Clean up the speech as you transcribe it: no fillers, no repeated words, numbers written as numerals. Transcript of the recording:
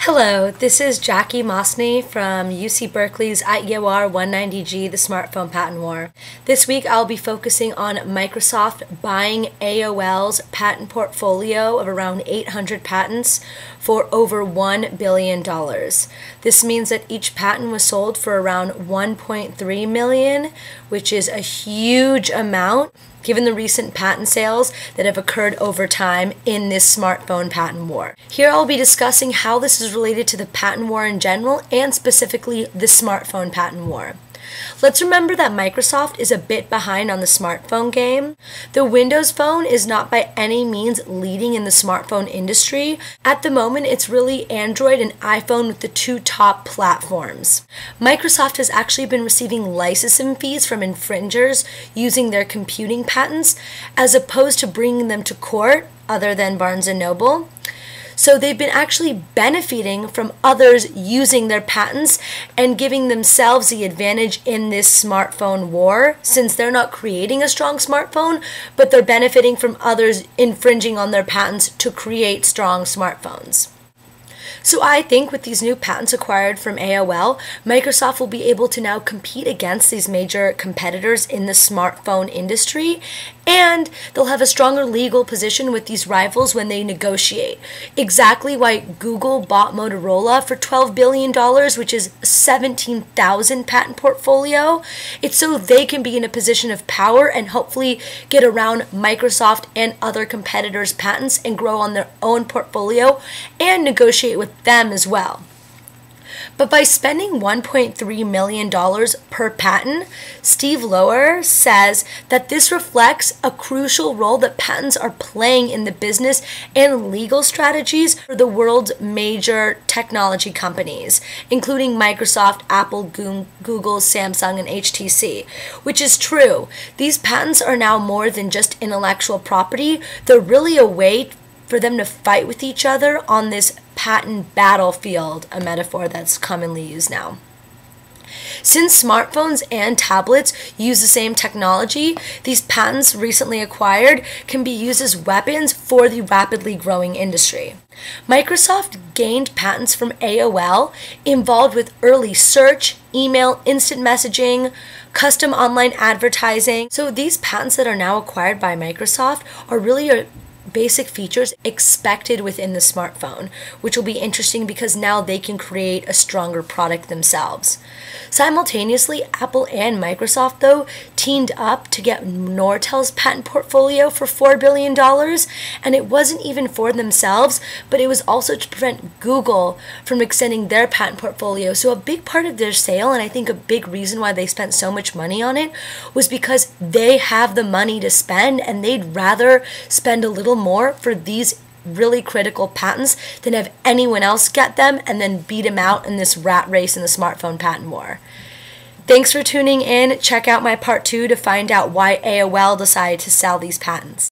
Hello, this is Jackie Mosney from UC Berkeley's IEOR 190G, the Smartphone Patent War. This week I'll be focusing on Microsoft buying AOL's patent portfolio of around 800 patents for over $1 billion. This means that each patent was sold for around $1.3 million, which is a huge amount given the recent patent sales that have occurred over time in this smartphone patent war. Here I'll be discussing how this is related to the patent war in general and specifically the smartphone patent war. Let's remember that Microsoft is a bit behind on the smartphone game. The Windows Phone is not by any means leading in the smartphone industry. At the moment, it's really Android and iPhone with the two top platforms. Microsoft has actually been receiving licensing fees from infringers using their computing patents as opposed to bringing them to court other than Barnes & Noble. So they've been actually benefiting from others using their patents and giving themselves the advantage in this smartphone war, since they're not creating a strong smartphone, but they're benefiting from others infringing on their patents to create strong smartphones. So I think with these new patents acquired from AOL, Microsoft will be able to now compete against these major competitors in the smartphone industry, and they'll have a stronger legal position with these rivals when they negotiate. Exactly why Google bought Motorola for $12 billion, which is a 17,000 patent portfolio. It's so they can be in a position of power and hopefully get around Microsoft and other competitors' patents and grow on their own portfolio and negotiate with them as well. But by spending $1.3 million per patent, Steve Lower says that this reflects a crucial role that patents are playing in the business and legal strategies for the world's major technology companies, including Microsoft, Apple, Google, Samsung, and HTC, which is true. These patents are now more than just intellectual property. They're really a way for them to fight with each other on this patent battlefield, a metaphor that's commonly used now. Since smartphones and tablets use the same technology, these patents recently acquired can be used as weapons for the rapidly growing industry. Microsoft gained patents from AOL involved with early search, email, instant messaging, custom online advertising. So these patents that are now acquired by Microsoft are really basic features expected within the smartphone, which will be interesting because now they can create a stronger product themselves. Simultaneously, Apple and Microsoft, though, teamed up to get Nortel's patent portfolio for $4 billion, and it wasn't even for themselves, but it was also to prevent Google from extending their patent portfolio. So a big part of their sale, and I think a big reason why they spent so much money on it, was because they have the money to spend, and they'd rather spend a little more for these really critical patents than have anyone else get them and then beat them out in this rat race in the smartphone patent war. Thanks for tuning in. Check out my part 2 to find out why AOL decided to sell these patents.